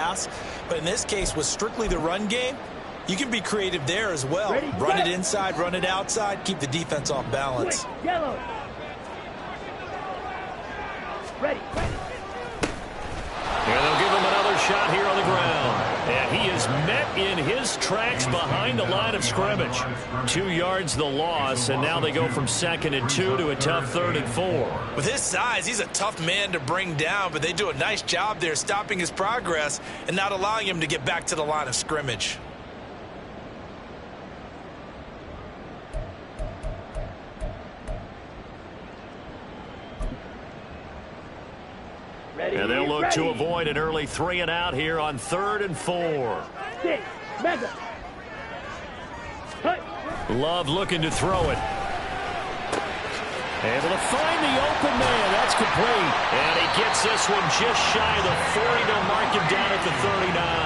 pass. But in this case, with strictly the run game, you can be creative there as well. Run it inside, run it outside, keep the defense off balance. Yellow. Ready. And they'll give him another shot here on the ground. And he is met in his tracks behind the line of scrimmage. 2 yards the loss, and now they go from 2nd and 2 to a tough 3rd and 4. With his size, he's a tough man to bring down, but they do a nice job there stopping his progress and not allowing him to get back to the line of scrimmage. And they'll look to avoid an early 3 and out here on 3rd and 4. Love looking to throw it. Able to find the open man. That's complete. And he gets this one just shy of the 40. They'll mark him down at the 39.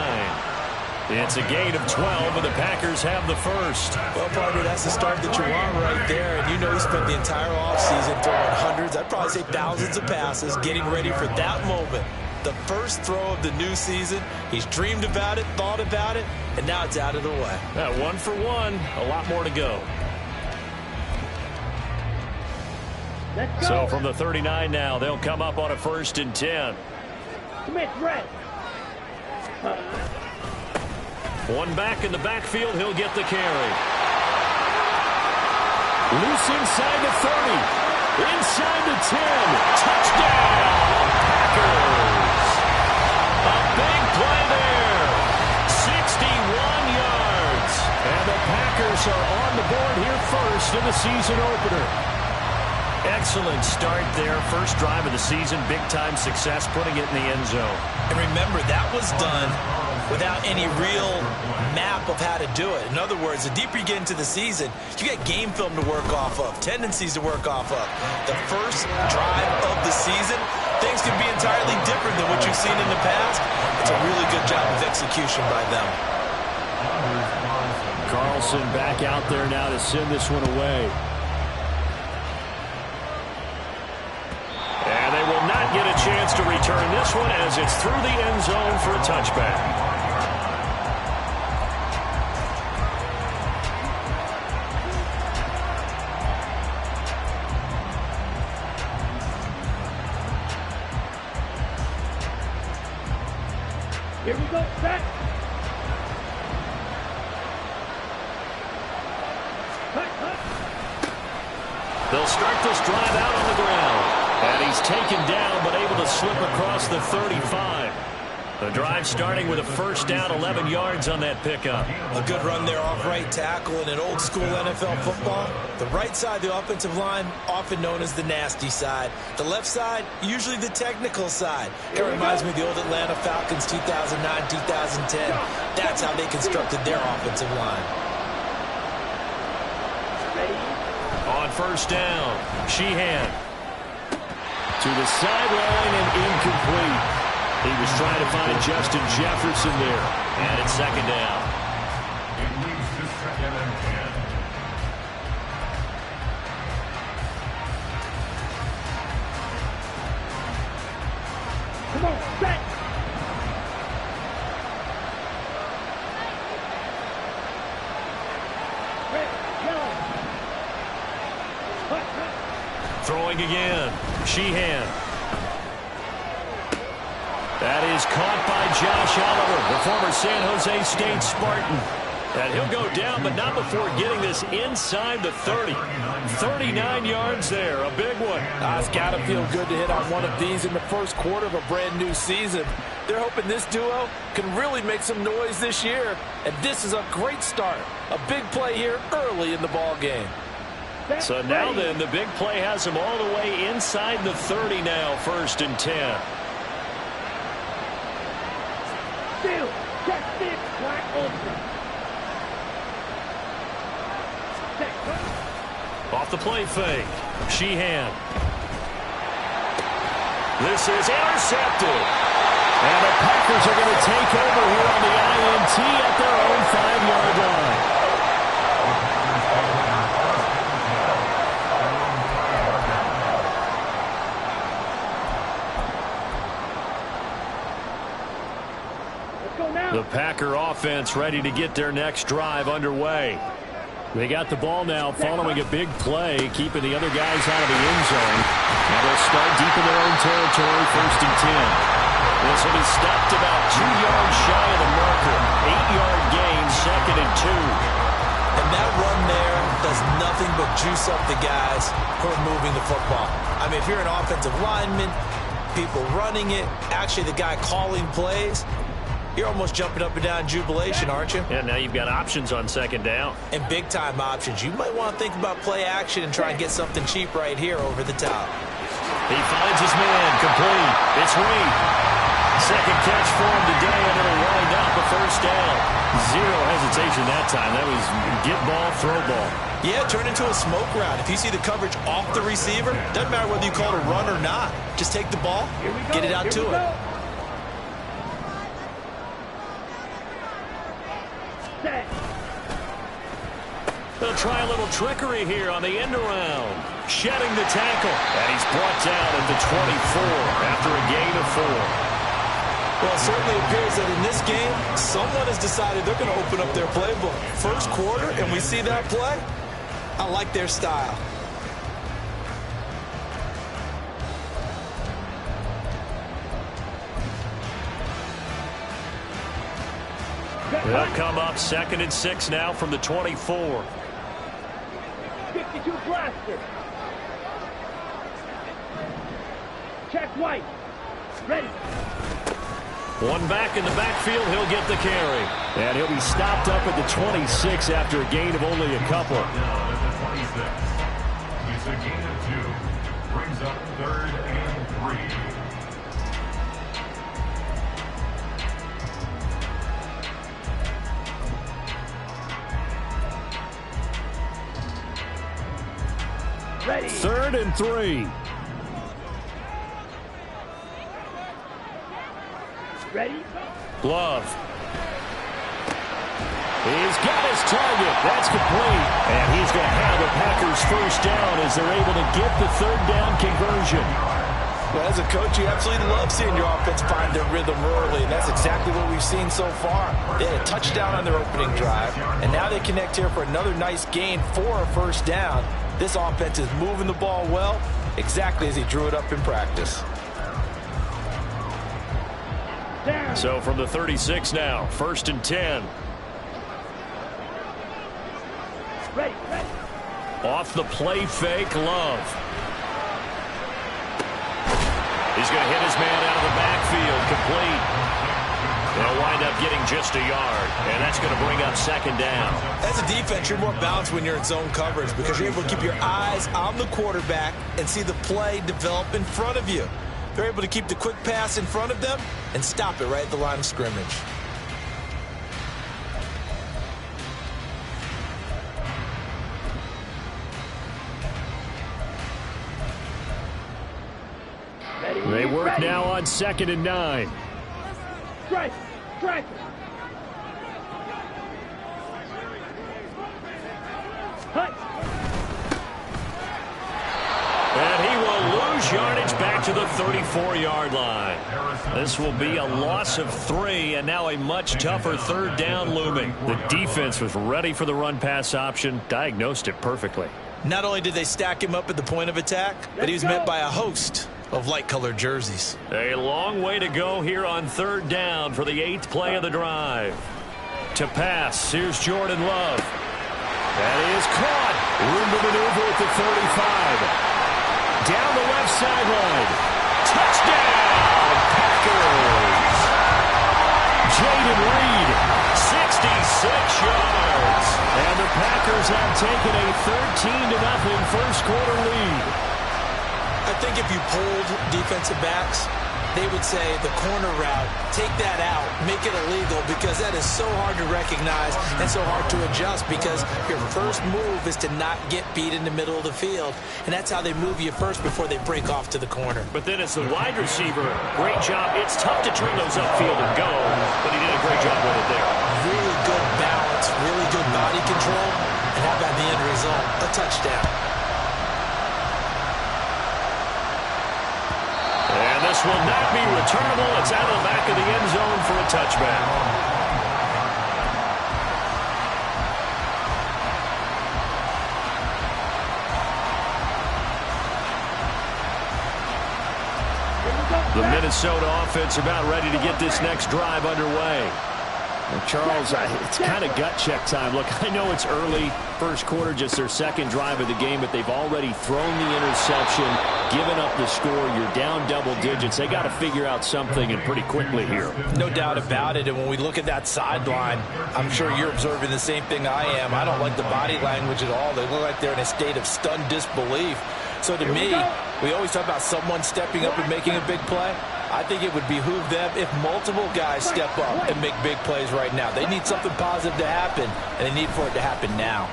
It's a gain of 12, and the Packers have the first. Well, partner, that's the start that you want right there. And you know he spent the entire offseason throwing hundreds, I'd probably say thousands of passes, getting ready for that moment. The first throw of the new season. He's dreamed about it, thought about it, and now it's out of the way. 1 for 1. A lot more to go. So from the 39 now, they'll come up on a 1st and 10. Commit, red. One back in the backfield, he'll get the carry. Loose inside the 30. Inside the 10. Touchdown, Packers. A big play there. 61 yards. And the Packers are on the board here first in the season opener. Excellent start there. First drive of the season. Big-time success putting it in the end zone. And remember, that was done without any real map of how to do it. In other words, the deeper you get into the season, you get game film to work off of, tendencies to work off of. The first drive of the season, things can be entirely different than what you've seen in the past. It's a really good job of execution by them. Carlson back out there now to send this one away. And they will not get a chance to return this one as it's through the end zone for a touchback. Here we go, set. They'll start this drive out on the ground. And he's taken down, but able to slip across the 35. The drive starting with a first down, 11 yards on that pickup. A good run there off right tackle in an old-school NFL football. The right side of the offensive line, often known as the nasty side. The left side, usually the technical side. It reminds me of the old Atlanta Falcons 2009, 2010. That's how they constructed their offensive line. On first down, Sheehan. To the sideline and incomplete. He was trying to find Justin Jefferson there. And it's 2nd down. It moves to 2nd and 10. Come on, set. Red, yellow. Throwing again. Sheehan. That is caught by Josh Oliver, the former San Jose State Spartan. And he'll go down, but not before getting this inside the 30. 39 yards there, a big one. It's got to feel good to hit on one of these in the first quarter of a brand new season. They're hoping this duo can really make some noise this year. And this is a great start. A big play here early in the ball game. So now then, the big play has him all the way inside the 30 now, 1st and 10. Still, check this, wide open. Off the play fake, Sheehan. This is intercepted. And the Packers are going to take over here on the INT at their own 5-yard line. go now. The Packer offense ready to get their next drive underway. They got the ball now following a big play, keeping the other guys out of the end zone. And they'll start deep in their own territory, 1st and 10. This will be stopped about 2 yards shy of the marker. 8-yard gain, 2nd and 2. And that run there does nothing but juice up the guys who are moving the football. I mean, if you're an offensive lineman, people running it, actually the guy calling plays, you're almost jumping up and down in jubilation, aren't you? And now you've got options on 2nd down. And big-time options. You might want to think about play action and try and get something cheap right here over the top. He finds his man, complete. It's Reed. 2nd catch for him today, and it'll wind up a 1st down. Zero hesitation that time. That was get ball, throw ball. Yeah, turn into a smoke route. If you see the coverage off the receiver, doesn't matter whether you call it a run or not. Just take the ball, get it out to him. Set. They'll try a little trickery here on the end around. Shedding the tackle. And he's brought down at the 24 after a gain of 4. Well, it certainly appears that in this game, someone has decided they're going to open up their playbook. 1st quarter, and we see that play. I like their style. They'll come up 2nd and 6 now from the 24. 52 blaster. Check White. Ready. One back in the backfield, he'll get the carry. And he'll be stopped up at the 26 after a gain of only a couple. Down at the 26. It's a gain of 2. Brings up 3rd and 3. Ready. 3rd and 3. Ready. Glove. He's got his target. That's complete. And he's going to have the Packers 1st down as they're able to get the 3rd down conversion. Well, as a coach, you absolutely love seeing your offense find their rhythm early, and that's exactly what we've seen so far. They had a touchdown on their opening drive, and now they connect here for another nice gain for a 1st down. This offense is moving the ball well, exactly as he drew it up in practice. Down. So from the 36 now, 1st and 10. Ready. Ready. Off the play fake, Love. He's going to hit his man out of the backfield, complete. They'll wind up getting just a yard, and that's going to bring up 2nd down. As a defense, you're more balanced when you're in zone coverage because you're able to keep your eyes on the quarterback and see the play develop in front of you. They're able to keep the quick pass in front of them and stop it right at the line of scrimmage. Ready. They work Ready. now on 2nd and 9. Strike. Strike. Hut. And he will lose yardage back to the 34-yard line. This will be a loss of 3, and now a much tougher 3rd down looming. The defense was ready for the run-pass option, diagnosed it perfectly. Not only did they stack him up at the point of attack, but he was met by a host of light-colored jerseys. A long way to go here on 3rd down for the 8th play of the drive. To pass, here's Jordan Love. That is caught. Room to maneuver at the 35. Down the left sideline. Touchdown, Packers. Jaden Reed, 66 yards. And the Packers have taken a 13-0 first quarter lead. I think if you polled defensive backs, they would say the corner route, take that out, make it illegal, because that is so hard to recognize and so hard to adjust, because your first move is to not get beat in the middle of the field, and that's how they move you first before they break off to the corner. But then as the wide receiver, great job. It's tough to turn those upfield and go, but he did a great job with it there. Really good balance, really good body control, and how about the end result? A touchdown. And this will not be returnable. It's out of the back of the end zone for a touchback. Minnesota offense about ready to get this next drive underway. Well, Charles, it's kind of gut check time. Look, I know it's early, first quarter, just their second drive of the game, but they've already thrown the interception, given up the score. You're down double digits. They got to figure out something, and pretty quickly here. No doubt about it. And when we look at that sideline, I'm sure you're observing the same thing I am. I don't like the body language at all. They look like they're in a state of stunned disbelief. So to me, we always talk about someone stepping up and making a big play. I think it would behoove them if multiple guys step up and make big plays right now. They need something positive to happen, and they need for it to happen now.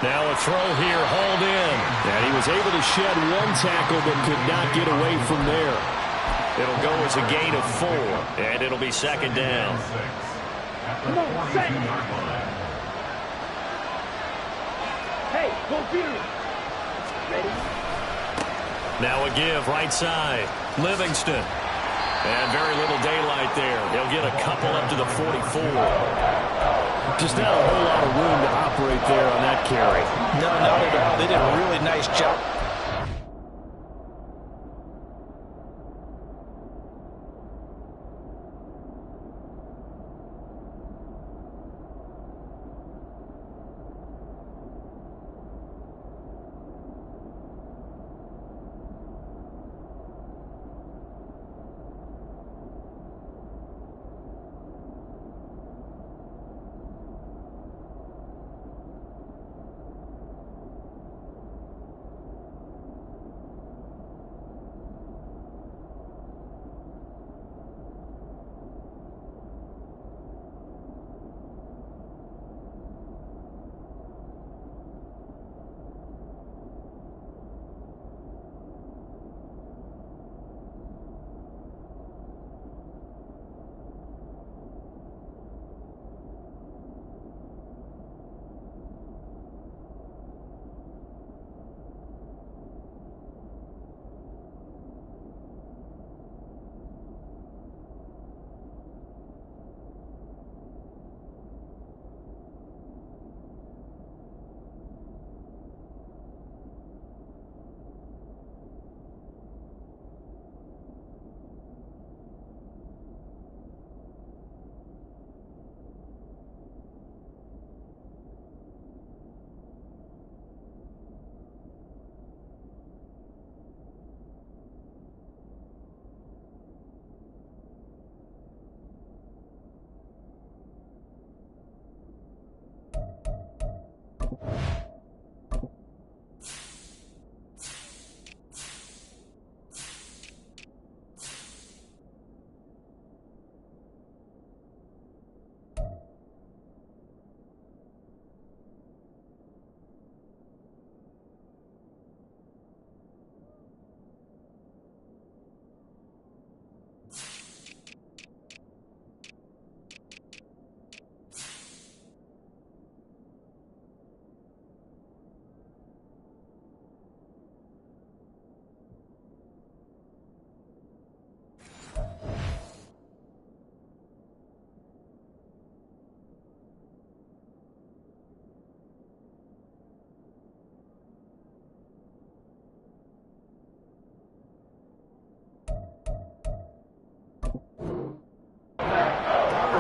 Now a throw here, hauled in. And he was able to shed one tackle but could not get away from there. It'll go as a gain of 4, and it'll be second down. Come on, set. Hey, go Beard. Ready? Now a give, right side. Livingston. And very little daylight there. They'll get a couple up to the 44. Just not a whole lot of room to operate there on that carry. No, not at all. They did a really nice job.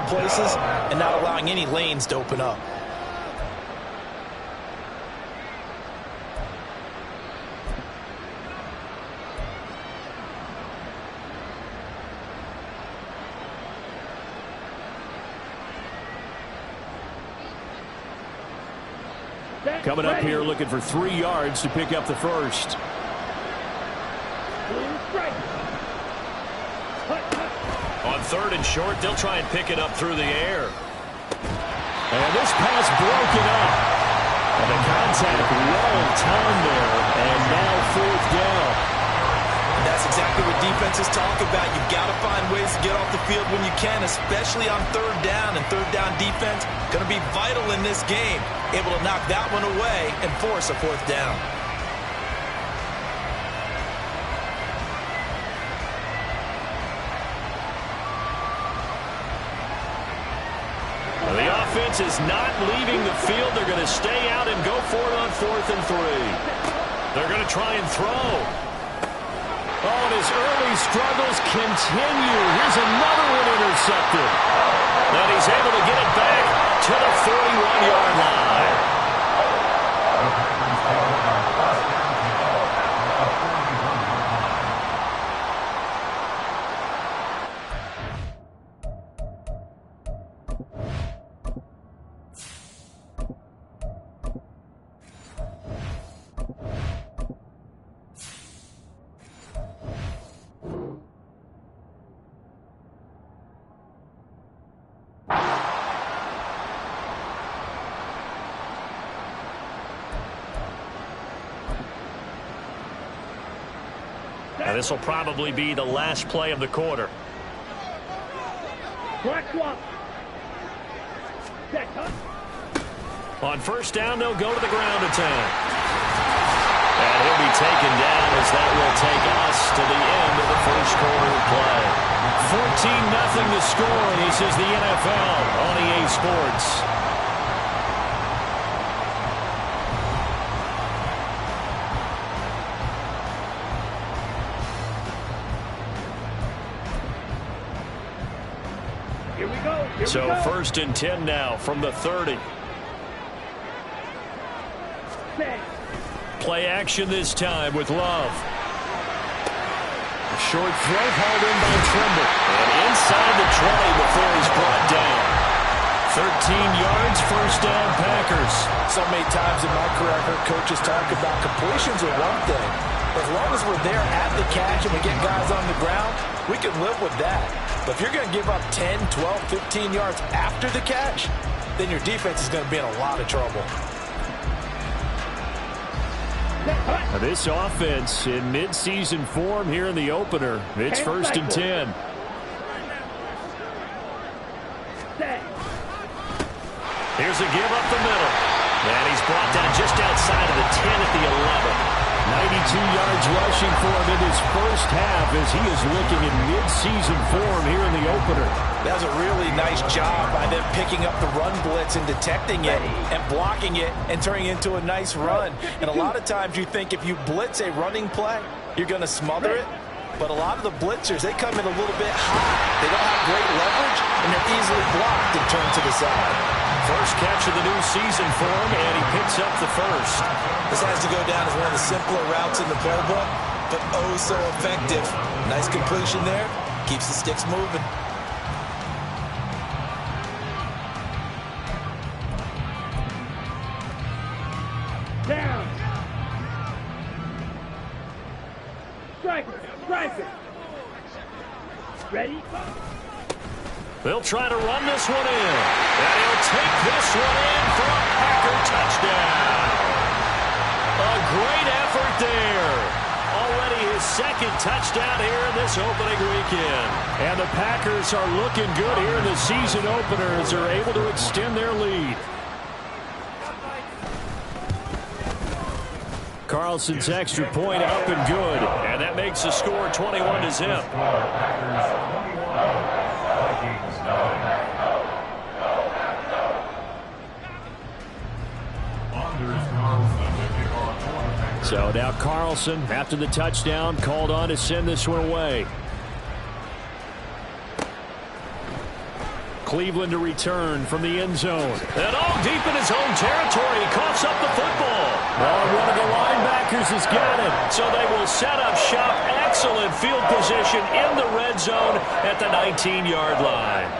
Places and not allowing any lanes to open up. Coming up here looking for 3 yards to pick up the first. On 3rd and short, they'll try and pick it up through the air. And this pass broken up. And the contact well timed there. And now 4th down. That's exactly what defenses talk about. You've got to find ways to get off the field when you can, especially on 3rd down. And 3rd down defense going to be vital in this game. Able to knock that one away and force a 4th down. The offense is not leaving the field. They're going to stay out and go for it on 4th and 3. They're going to try and throw. Oh, and his early struggles continue. Here's another one intercepted. And he's able to get it back to the 41-yard line. Now, this will probably be the last play of the quarter. On first down, they'll go to the ground attack. And he'll be taken down as that will take us to the end of the first quarter of play. 14-0 to score. This is the NFL on EA Sports. So first and 10 now from the 30. Play action this time with Love. A short throw hauled in by Trimble. And inside the 20 before he's brought down. 13 yards, first down, Packers. So many times in my career, I've heard coaches talk about completions are one thing. As long as we're there at the catch and we get guys on the ground, we can live with that. But if you're going to give up 10, 12, 15 yards after the catch, then your defense is going to be in a lot of trouble. Now this offense in mid-season form here in the opener. It's first and 10. Here's a give up the middle. And he's brought down just outside of the 10 at the 11. 92 yards rushing for him in his first half as he is looking in mid-season form here in the opener. That was a really nice job by them picking up the run blitz and detecting it and blocking it and turning it into a nice run. And a lot of times you think if you blitz a running play, you're going to smother it. But a lot of the blitzers, they come in a little bit high. They don't have great leverage, and they're easily blocked and turned to the side. First catch of the new season for him, and he picks up the first. This has to go down as one of the simpler routes in the playbook, but oh so effective. Nice completion there. Keeps the sticks moving. Down. Strike it. Strike it. Ready? They'll try to run this one in. And he'll take this one in for a Packer touchdown. A great effort there. Already his second touchdown here in this opening weekend. And the Packers are looking good here in the season opener as they're able to extend their lead. Carlson's extra point up and good. And that makes the score 21-0. So now Carlson, after the touchdown, called on to send this one away. Cleveland to return from the end zone. And all deep in his own territory, he coughs up the football. Oh, one of the linebackers has got it. So they will set up shop. Excellent field position in the red zone at the 19-yard line.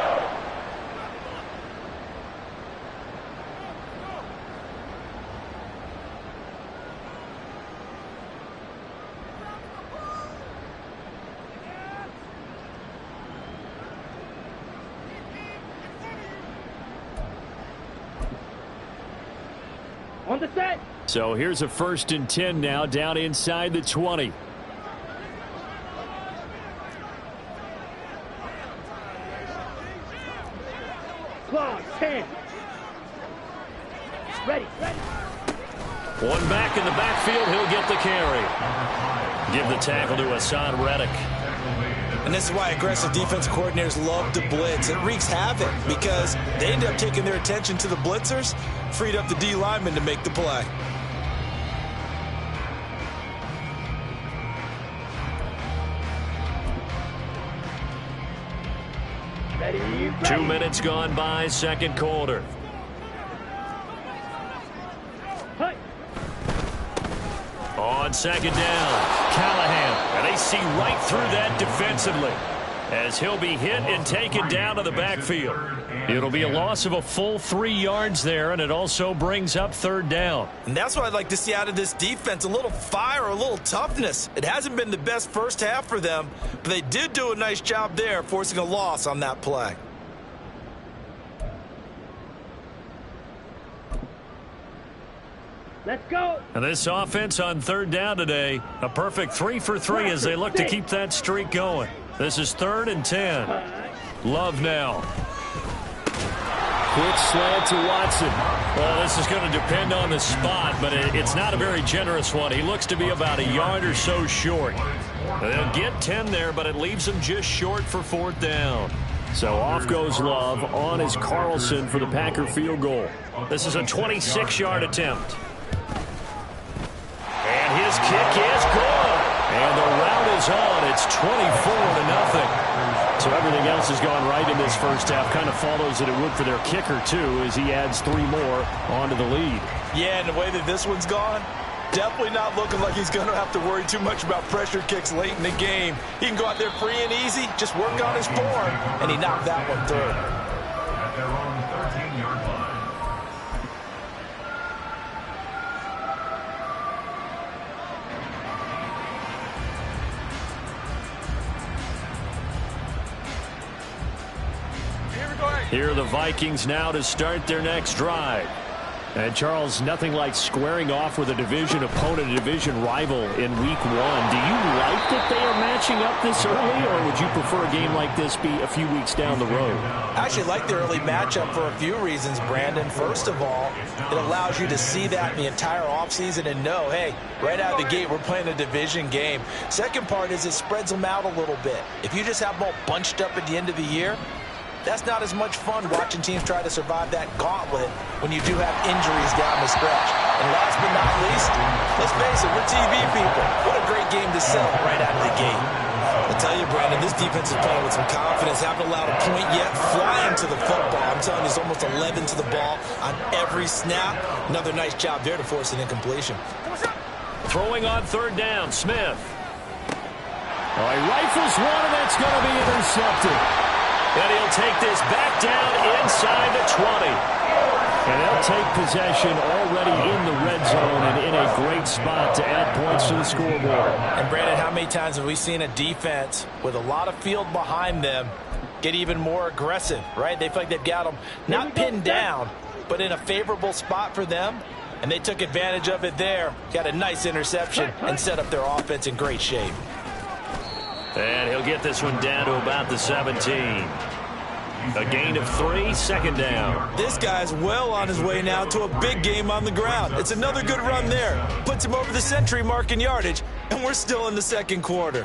On the set. So here's a first and 10 now down inside the 20. Clock 10. Ready. Ready. One back in the backfield. He'll get the carry. Give the tackle to Hassan Reddick. And this is why aggressive defense coordinators love to blitz. It wreaks havoc because they end up taking their attention to the blitzers, freed up the D lineman to make the play. 2 minutes gone by, second quarter. Hut. On second down, Callahan. And they see right through that defensively as he'll be hit and taken down to the backfield. It'll be a loss of a full 3 yards there, and it also brings up third down. And that's what I'd like to see out of this defense, a little fire, a little toughness. It hasn't been the best first half for them, but they did do a nice job there, forcing a loss on that play. Let's go. And this offense on third down today, a perfect 3 for 3 as they look to keep that streak going. This is 3rd and 10. Love now. Quick slant to Watson. Well, this is going to depend on the spot, but it's not a very generous one. He looks to be about a yard or so short. They'll get 10 there, but it leaves them just short for 4th down. So off goes Love. On is Carlson for the Packer field goal. This is a 26-yard attempt. And his kick is good. And the route is on. It's 24-0. So everything else has gone right in this first half. Kind of follows that it would for their kicker, too, as he adds 3 more onto the lead. Yeah, and the way that this one's gone, definitely not looking like he's going to have to worry too much about pressure kicks late in the game. He can go out there free and easy, just work on his form, and he knocked that one through. At their own 13-yard line. Here are the Vikings now to start their next drive. And, Charles, nothing like squaring off with a division opponent, a division rival in Week 1. Do you like that they are matching up this early, or would you prefer a game like this be a few weeks down the road? I actually like the early matchup for a few reasons, Brandon. First of all, it allows you to see that in the entire offseason and know, hey, right out of the gate, we're playing a division game. Second part is it spreads them out a little bit. If you just have them all bunched up at the end of the year, that's not as much fun watching teams try to survive that gauntlet when you do have injuries down the stretch. And last but not least, let's face it, we're TV people. What a great game to sell right out of the gate. I tell you, Brandon, this defense is playing with some confidence. Haven't allowed a point yet. Flying to the football. I'm telling you, there's almost 11 to the ball on every snap. Another nice job there to force an incompletion. Throwing on third down, Smith. Oh, he rifles one, and that's going to be intercepted. And he'll take this back down inside the 20. And they'll take possession already in the red zone and in a great spot to add points to the scoreboard. And, Brandon, how many times have we seen a defense with a lot of field behind them get even more aggressive, right? They feel like they've got them not pinned down, but in a favorable spot for them. And they took advantage of it there. Got a nice interception and set up their offense in great shape. And he'll get this one down to about the 17. A gain of 3, second down. This guy's well on his way now to a big game on the ground. It's another good run there. Puts him over the century mark in yardage, and we're still in the second quarter.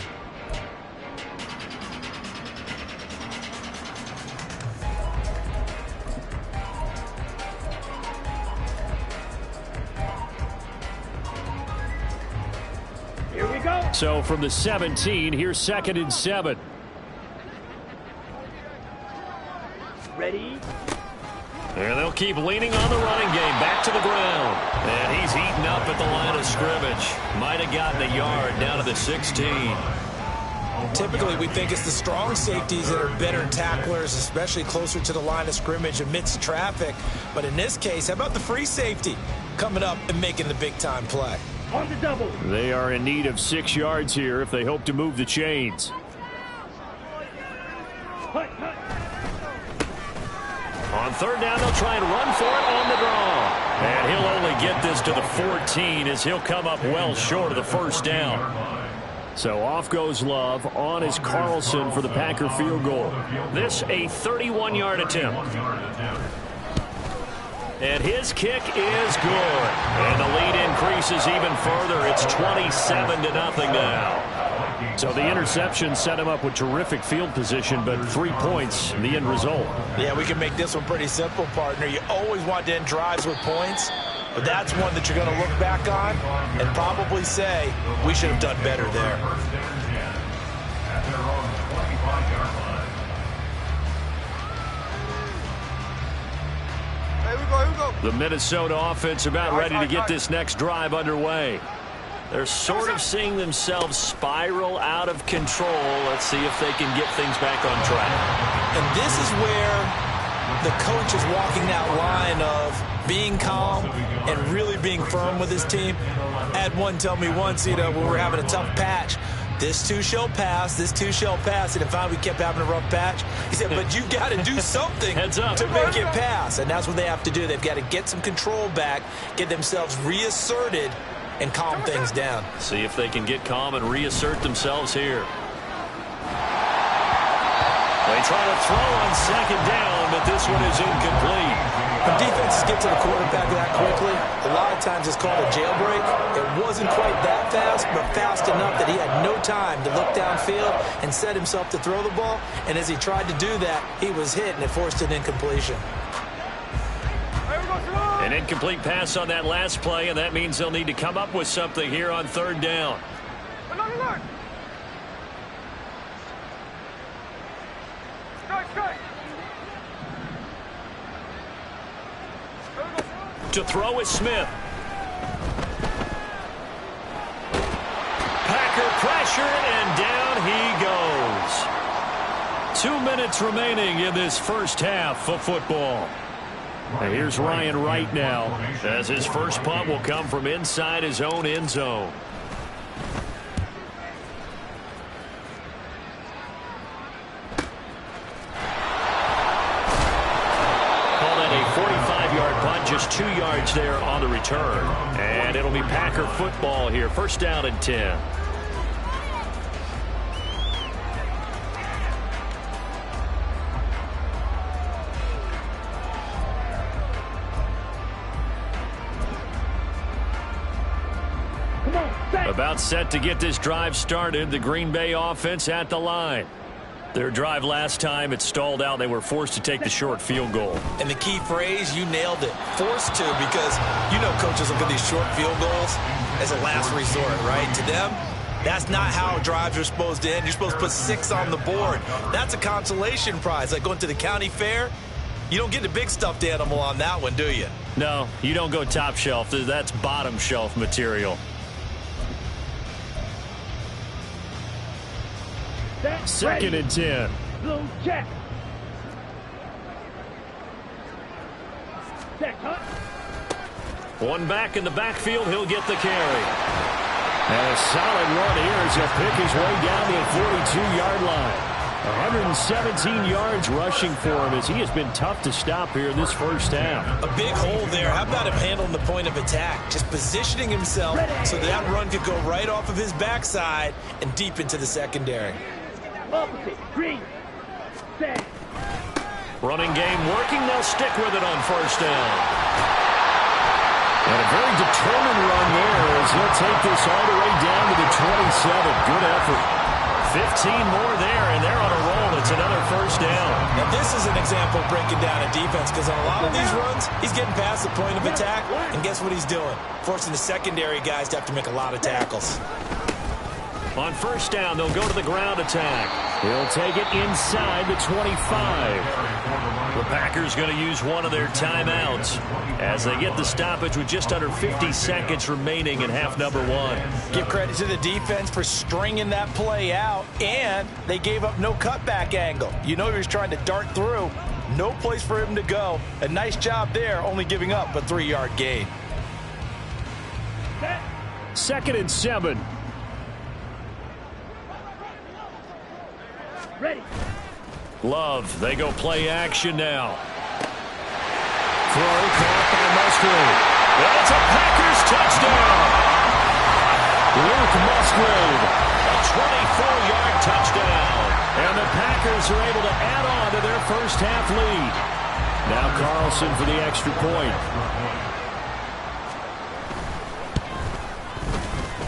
Here we go. So from the 17, here's 2nd and 7. Ready? And they'll keep leaning on the running game. Back to the ground. And he's eaten up at the line of scrimmage. Might have gotten a yard down to the 16. Typically, we think it's the strong safeties that are better tacklers, especially closer to the line of scrimmage amidst traffic. But in this case, how about the free safety coming up and making the big-time play? On the double. They are in need of 6 yards here if they hope to move the chains. Hut, hut. On third down, they'll try and run for it on the draw. And he'll only get this to the 14 as he'll come up well short of the first down. So off goes Love. On is Carlson for the Packer field goal. This a 31-yard attempt. And his kick is good. And the lead increases even further. It's 27-0 now. So the interception set him up with terrific field position, but 3 points in the end result. Yeah, we can make this one pretty simple, partner. You always want to end drives with points, but that's one that you're going to look back on and probably say, we should have done better there. At their own 25-yard line. The Minnesota offense about ready to get this next drive underway. They're sort of seeing themselves spiral out of control. Let's see if they can get things back on track. And this is where the coach is walking that line of being calm and really being firm with his team. I had one tell me once, when we were having a tough patch, this too shall pass, this too shall pass. And finally we kept having a rough patch. He said, but you got to do something to make it pass. And that's what they have to do. They've got to get some control back, get themselves reasserted, and calm things down. See if they can get calm and reassert themselves here. They try to throw on second down, but this one is incomplete. When defenses get to the quarterback that quickly, a lot of times it's called a jailbreak. It wasn't quite that fast, but fast enough that he had no time to look downfield and set himself to throw the ball. And as he tried to do that, he was hit, and it forced an incompletion. An incomplete pass on that last play, and that means they'll need to come up with something here on third down. To throw is Smith. Packer pressure, and down he goes. 2 minutes remaining in this first half of football. And here's Ryan Wright now, as his first punt will come from inside his own end zone. Call that a 45-yard punt, just 2 yards there on the return. And it'll be Packer football here, first down and 10. About set to get this drive started. The Green Bay offense at the line. Their drive last time, it stalled out. They were forced to take the short field goal. And the key phrase, you nailed it. Forced to, because coaches look at these short field goals as a last resort, right? To them, that's not how drives are supposed to end. You're supposed to put 6 on the board. That's a consolation prize. Like going to the county fair, you don't get the big stuffed animal on that one, do you? No, you don't go top shelf. That's bottom shelf material. Second and 10. Blue check. One back in the backfield. He'll get the carry. And a solid run here as he'll pick his way down to the 42-yard line. 117 yards rushing for him as he has been tough to stop here in this first half. A big hole there. How about him handling the point of attack? Just positioning himself so that run could go right off of his backside and deep into the secondary. Opposite. Green. Set. Running game working. They'll stick with it on first down. And a very determined run there as he'll take this all the way down to the 27. Good effort. 15 more there, and they're on a roll. It's another first down. Now, this is an example of breaking down a defense, because on a lot of these runs, he's getting past the point of attack, and guess what he's doing? Forcing the secondary guys to have to make a lot of tackles. On first down, they'll go to the ground attack. He'll take it inside the 25. The Packers going to use one of their timeouts as they get the stoppage with just under 50 seconds remaining in half number 1. Give credit to the defense for stringing that play out, and they gave up no cutback angle. He was trying to dart through. No place for him to go. A nice job there, only giving up a 3-yard gain. Second and 7. Ready. Love, they go play action now. Throw caught by Musgrave. That's a Packers touchdown. Luke Musgrave, a 24-yard touchdown. And the Packers are able to add on to their first half lead. Now Carlson for the extra point.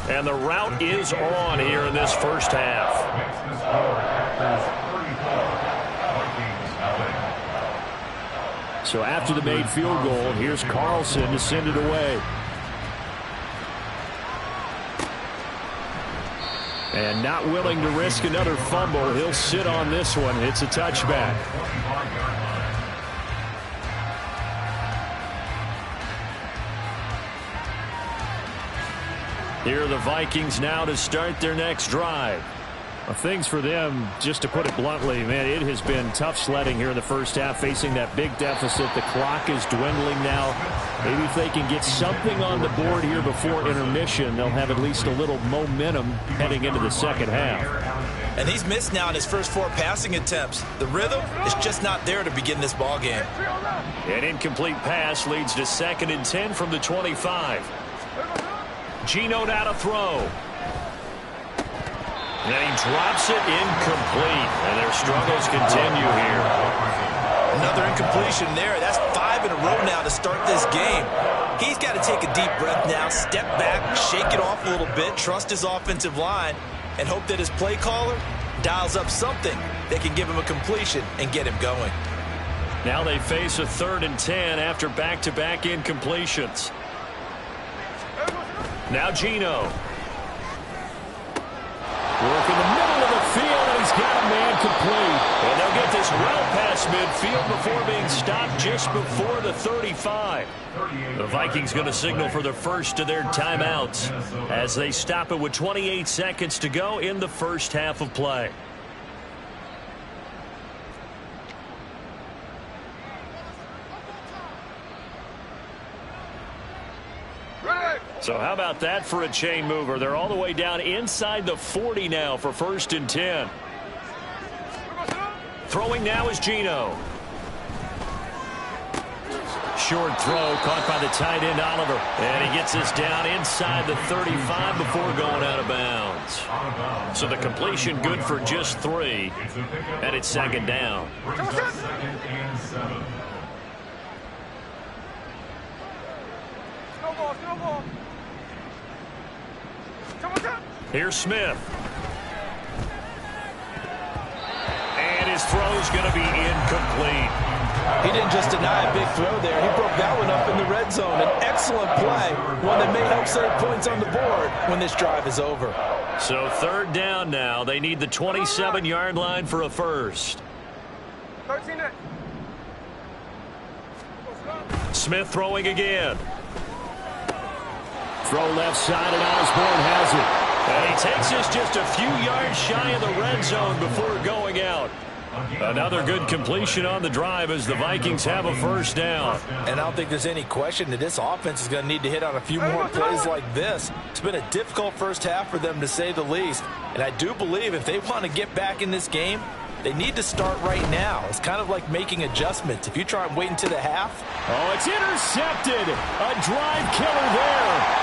And the route is on here in this first half. So after the made field goal, here's Carlson to send it away. And not willing to risk another fumble, he'll sit on this one. It's a touchback. Here are the Vikings now to start their next drive. Well, things for them, just to put it bluntly, man, it has been tough sledding here in the first half, facing that big deficit. The clock is dwindling now. Maybe if they can get something on the board here before intermission, they'll have at least a little momentum heading into the second half. And he's missed now in his first 4 passing attempts. The rhythm is just not there to begin this ball game. An incomplete pass leads to 2nd and 10 from the 25. Geno now to throw. And then he drops it incomplete. And their struggles continue here. Another incompletion there. That's 5 in a row now to start this game. He's got to take a deep breath now, step back, shake it off a little bit, trust his offensive line, and hope that his play caller dials up something that can give him a completion and get him going. Now they face a 3rd and 10 after back-to-back incompletions. Now Geno. Work in the middle of the field, and he's got a man complete. And they'll get this well past midfield before being stopped just before the 35. The Vikings going to signal for the first of their timeouts as they stop it with 28 seconds to go in the first half of play. So how about that for a chain mover? They're all the way down inside the 40 now for 1st and 10. Throwing now is Geno. Short throw caught by the tight end Oliver. And he gets this down inside the 35 before going out of bounds. So the completion good for just 3. And it's 2nd down. Here's Smith. And his throw's going to be incomplete. He didn't just deny a big throw there. He broke that one up in the red zone. An excellent play, one that may help save points on the board when this drive is over. So 3rd down now. They need the 27-yard line for a first. Smith throwing again. Throw left side, and Osborne has it. And he takes this just a few yards shy of the red zone before going out. Another good completion on the drive as the Vikings have a first down. And I don't think there's any question that this offense is going to need to hit on a few more plays like this. It's been a difficult first half for them, to say the least. And I do believe if they want to get back in this game, they need to start right now. It's kind of like making adjustments. If you try and wait until the half. Oh, it's intercepted. A drive killer there.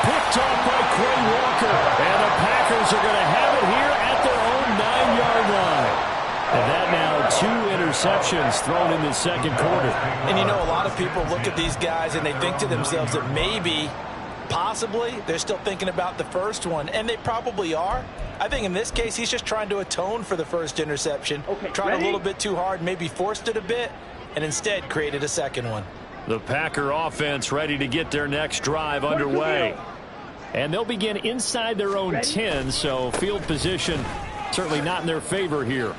Picked off by Quay Walker. And the Packers are going to have it here at their own 9-yard line. And that now 2 interceptions thrown in the second quarter. And you know, a lot of people look at these guys and they think to themselves that maybe, possibly, they're still thinking about the first one. And they probably are. I think in this case, he's just trying to atone for the first interception. Tried a little bit too hard, maybe forced it a bit, and instead created a second one. The Packer offense ready to get their next drive underway. And they'll begin inside their own 10, so field position certainly not in their favor here.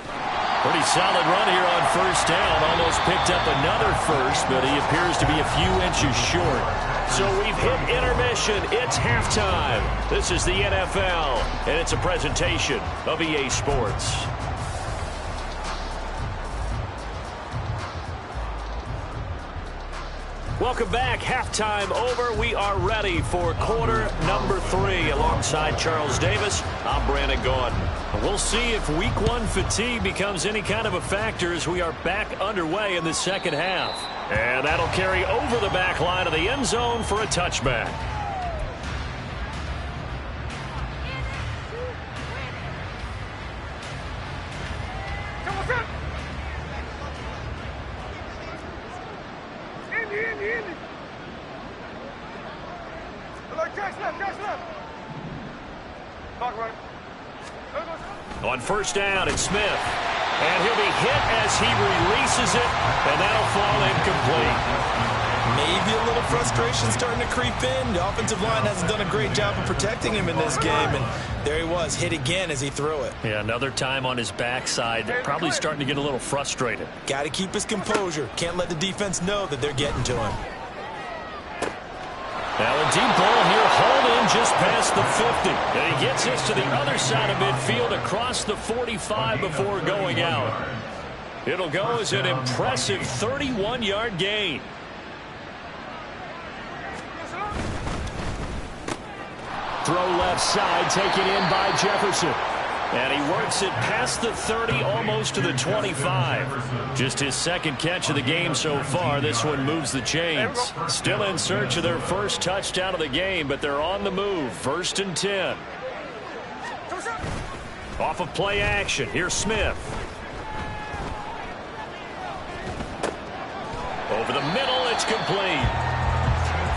Pretty solid run here on first down. Almost picked up another first, but he appears to be a few inches short. So we've hit intermission. It's halftime. This is the NFL, and it's a presentation of EA Sports. Welcome back. Halftime over. We are ready for quarter number 3. Alongside Charles Davis, I'm Brandon Gordon. We'll see if week 1 fatigue becomes any kind of a factor as we are back underway in the second half. And that'll carry over the back line of the end zone for a touchback. On first down, it's Smith. And he'll be hit as he releases it, and that'll fall incomplete. Maybe a little frustration starting to creep in. The offensive line hasn't done a great job of protecting him in this game, and there he was, hit again as he threw it. Yeah, another time on his backside. Probably starting to get a little frustrated. Got to keep his composure. Can't let the defense know that they're getting to him. Now a deep ball here, hauled in just past the 50. And he gets us to the other side of midfield across the 45 before going out. It'll go as an impressive 31-yard gain. Throw left side, taken in by Jefferson. And he works it past the 30, almost to the 25. Just his second catch of the game so far. This one moves the chains. Still in search of their first touchdown of the game, but they're on the move. 1st and 10. Off of play action. Here's Smith. Over the middle, it's complete.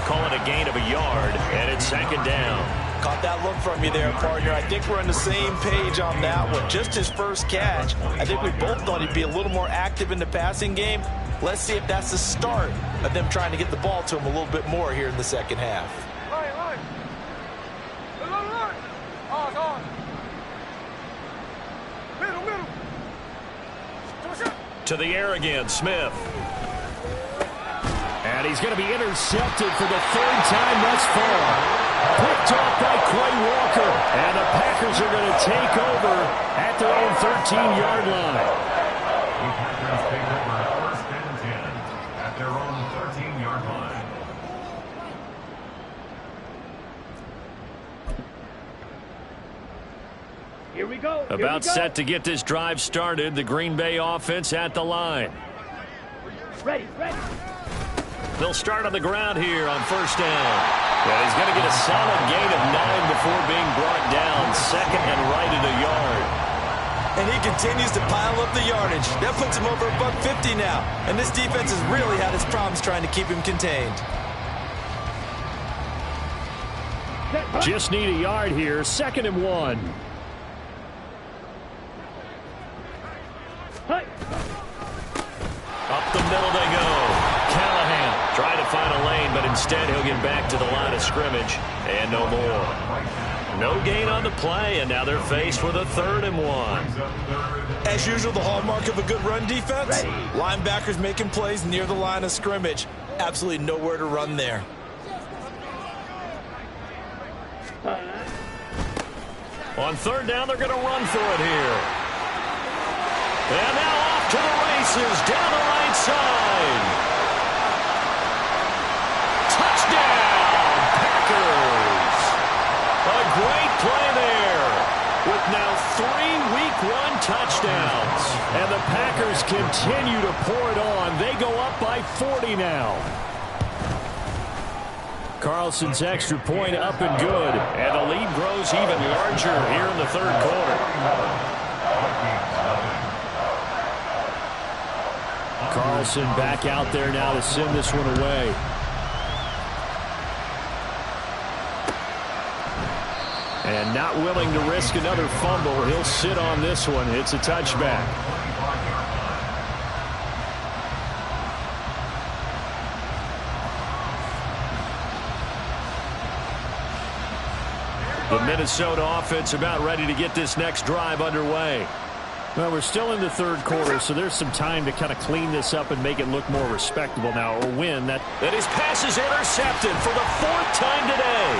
Call it a gain of a yard, and it's 2nd down. Caught that look from you there, partner. I think we're on the same page on that one. Just his first catch. I think we both thought he'd be a little more active in the passing game. Let's see if that's the start of them trying to get the ball to him a little bit more here in the second half. To the air again, Smith. And he's going to be intercepted for the 3rd time thus far. Picked off by Quay Walker. And the Packers are going to take over at their own 13-yard line. The Packers take over 1st and 10 at their own 13-yard line. Here we go. About set to get this drive started. The Green Bay offense at the line. Ready. They'll start on the ground here on 1st down. And he's going to get a solid gain of 9 before being brought down. 2nd and right at a yard. And he continues to pile up the yardage. That puts him over $150 now. And this defense has really had its problems trying to keep him contained. Just need a yard here. 2nd and 1. Up the middle they go. Callahan trying to find a lane, but instead he'll get back to the line of scrimmage. And no more. No gain on the play, and now they're faced with a 3rd and 1. As usual, the hallmark of a good run defense. Linebackers making plays near the line of scrimmage. Absolutely nowhere to run there. On 3rd down, they're going to run for it here. And now off to the races down the right side. Touchdown, Packers. A great play there with now 3 Week 1 touchdowns. And the Packers continue to pour it on. They go up by 40 now. Carlson's extra point up and good. And the lead grows even larger here in the 3rd quarter. Carlson back out there now to send this one away. And not willing to risk another fumble. He'll sit on this one. It's a touchback. The Minnesota offense about ready to get this next drive underway. Well, we're still in the 3rd quarter, so there's some time to kind of clean this up and make it look more respectable now, or win. That his pass is intercepted for the 4th time today.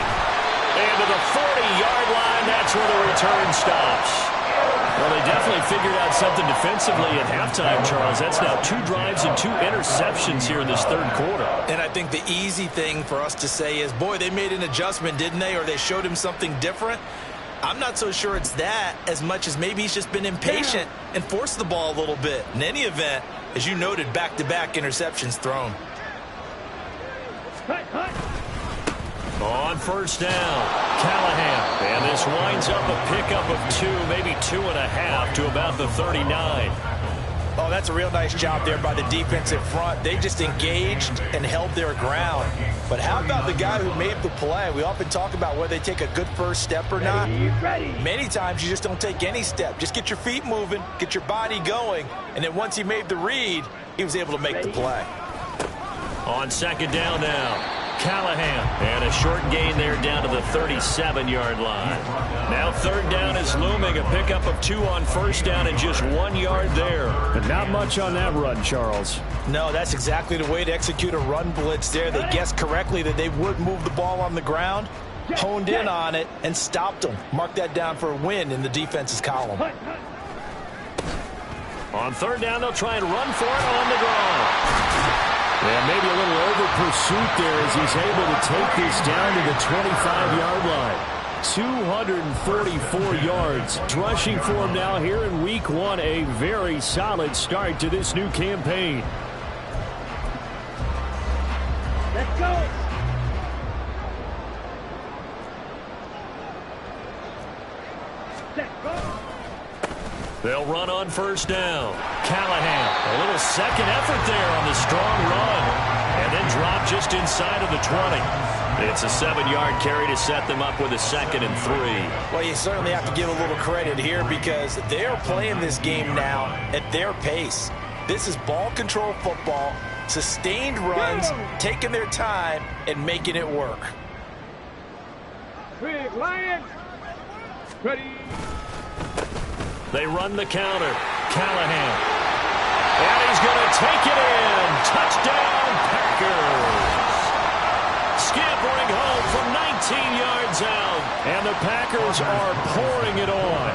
And to the 40-yard line, that's where the return stops. Well, they definitely figured out something defensively at halftime, Charles. That's now 2 drives and 2 interceptions here in this 3rd quarter. And I think the easy thing for us to say is, boy, they made an adjustment, didn't they? Or they showed him something different. I'm not so sure it's that as much as maybe he's just been impatient and forced the ball a little bit. In any event, as you noted, back-to-back interceptions thrown. On 1st down, Callahan. And this winds up a pickup of 2, maybe 2.5 to about the 39. Oh, that's a real nice job there by the defensive front. They just engaged and held their ground. But how about the guy who made the play? We often talk about whether they take a good first step or not. Many times you just don't take any step. Just get your feet moving, get your body going, and then once he made the read, he was able to make the play. On 2nd down now, Callahan. And a short gain there down to the 37-yard line. Now 3rd down is looming. A pickup of 2 on 1st down and just 1 yard there. But not much on that run, Charles. No, that's exactly the way to execute a run blitz there. They guessed correctly that they would move the ball on the ground, honed in on it and stopped them. Mark that down for a win in the defense's column. On third down, they'll try and run for it on the draw. And maybe a little over pursuit there as he's able to take this down to the 25-yard line. 244 yards. Rushing for him now here in week 1. A very solid start to this new campaign. Let's go. Let's go. They'll run on first down. Callahan, a little second effort there on the strong run. And then drop just inside of the 20. It's a 7-yard carry to set them up with a 2nd and 3. Well, you certainly have to give a little credit here because they're playing this game now at their pace. This is ball control football, sustained runs, taking their time, and making it work. Big Lions. Ready. They run the counter. Callahan. And he's going to take it in. Touchdown, Packers. Scampering home from 19 yards out. And the Packers are pouring it on.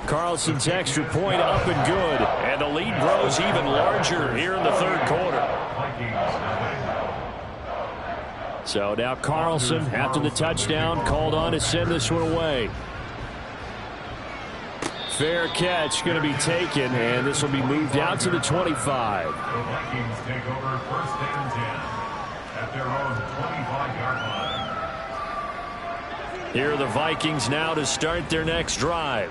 Carlson's extra point up and good. And the lead grows even larger here in the third quarter. So now Carlson, after the touchdown, called on to send this one away. Fair catch going to be taken, and this will be moved out to the 25. The Vikings take over 1st and 10 at their own 25-yard line. Here are the Vikings now to start their next drive.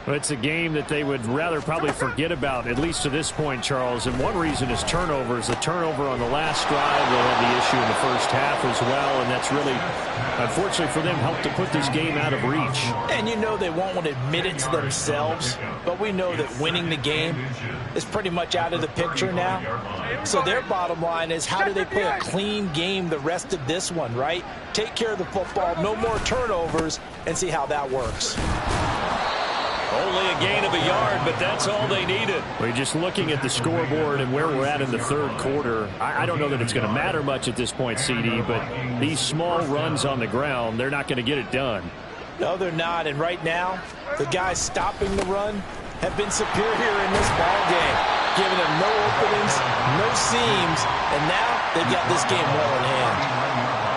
Well, it's a game that they would rather probably forget about, at least to this point, Charles. And one reason is turnovers. The turnover on the last drive, they'll have the issue in the first half as well. And that's really, unfortunately for them, helped to put this game out of reach. And you know they won't want to admit it to themselves, but we know that winning the game is pretty much out of the picture now. So their bottom line is, how do they play a clean game the rest of this one, right? Take care of the football, no more turnovers, and see how that works. Only a gain of a yard, but that's all they needed. We're just looking at the scoreboard and where we're at in the third quarter. I don't know that it's going to matter much at this point, CD, but these small runs on the ground, they're not going to get it done. No, they're not. And right now, the guys stopping the run have been superior in this ball game, giving them no openings, no seams, and now they've got this game well in hand.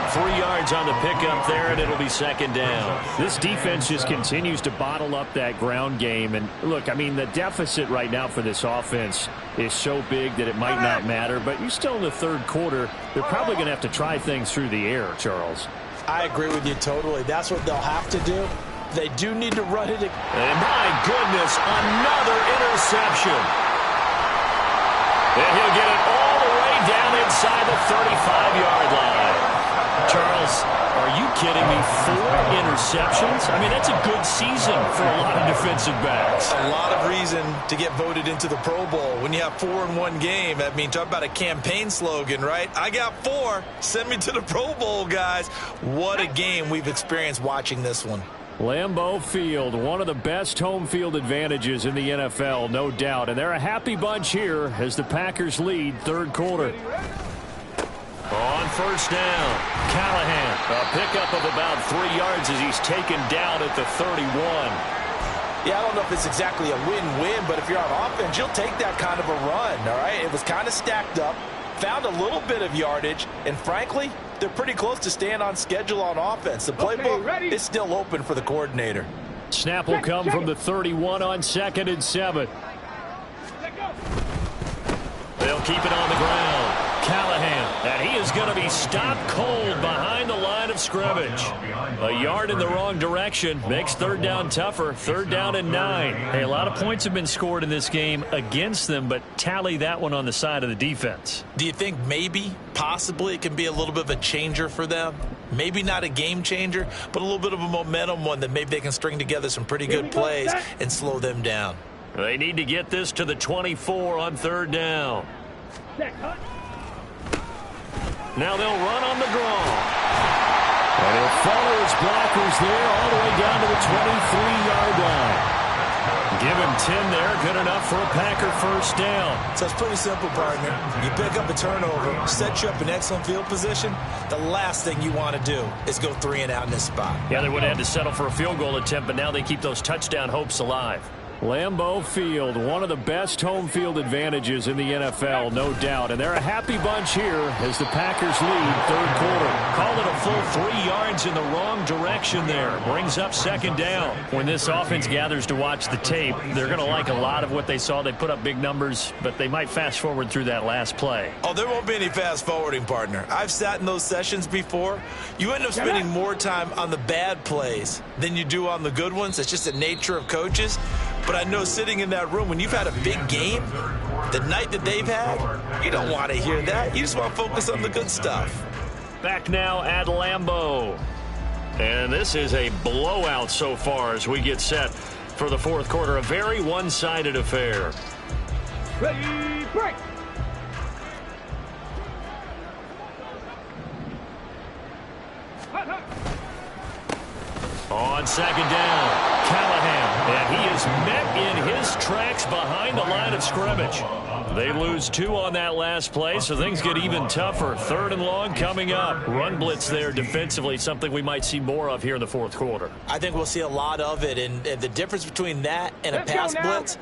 3 yards on the pickup there, and it'll be 2nd down. This defense just continues to bottle up that ground game. And look, I mean, the deficit right now for this offense is so big that it might not matter. But you're still in the third quarter. They're probably going to have to try things through the air, Charles. I agree with you totally. That's what they'll have to do. They do need to run it. And my goodness, another interception. And he'll get it all the way down inside the 35-yard line. Charles, are you kidding me? 4 interceptions? I mean, that's a good season for a lot of defensive backs. A lot of reason to get voted into the Pro Bowl. When you have 4 in one game, I mean, talk about a campaign slogan, right? I got 4. Send me to the Pro Bowl, guys. What a game we've experienced watching this one. Lambeau Field, one of the best home field advantages in the NFL, no doubt. And they're a happy bunch here as the Packers lead third quarter. On first down, Callahan, a pickup of about 3 yards as he's taken down at the 31. Yeah, I don't know if it's exactly a win-win, but if you're on offense, you'll take that kind of a run, all right? It was kind of stacked up, found a little bit of yardage, and frankly, they're pretty close to staying on schedule on offense. The playbook is still open for the coordinator. Snap will come from the 31 on 2nd and 7. They'll keep it on the ground. Callahan, and he is going to be stopped cold behind the line of scrimmage. A yard in the wrong direction makes third down tougher. 3rd down and 9. Hey, a lot of points have been scored in this game against them, but tally that one on the side of the defense. Do you think maybe, possibly, it can be a little bit of a changer for them? Maybe not a game changer, but a little bit of a momentum one that maybe they can string together some pretty good plays and slow them down. They need to get this to the 24 on 3rd down. Now they'll run on the draw. And he'll follow his blockers there all the way down to the 23-yard line. Give him 10 there. Good enough for a Packer first down. So it's pretty simple, partner. You pick up a turnover, set you up in excellent field position. The last thing you want to do is go 3 and out in this spot. Yeah, they would have had to settle for a field goal attempt, but now they keep those touchdown hopes alive. Lambeau Field, one of the best home field advantages in the NFL, no doubt. And they're a happy bunch here as the Packers lead third quarter. Call it a full 3 yards in the wrong direction there. Brings up second down. When this offense gathers to watch the tape, they're going to like a lot of what they saw. They put up big numbers, but they might fast forward through that last play. Oh, there won't be any fast forwarding, partner. I've sat in those sessions before. You end up spending more time on the bad plays than you do on the good ones. It's just the nature of coaches. But I know sitting in that room, when you've had a big game, the night that they've had, you don't want to hear that. You just want to focus on the good stuff. Back now at Lambeau. And this is a blowout so far as we get set for the fourth quarter. A very one-sided affair. Ready, break. On second down, Callahan, and he is met in his tracks behind the line of scrimmage. They lose 2 on that last play, so things get even tougher. Third and long coming up. Run blitz there defensively, something we might see more of here in the fourth quarter. I think we'll see a lot of it, and the difference between that and a pass blitz,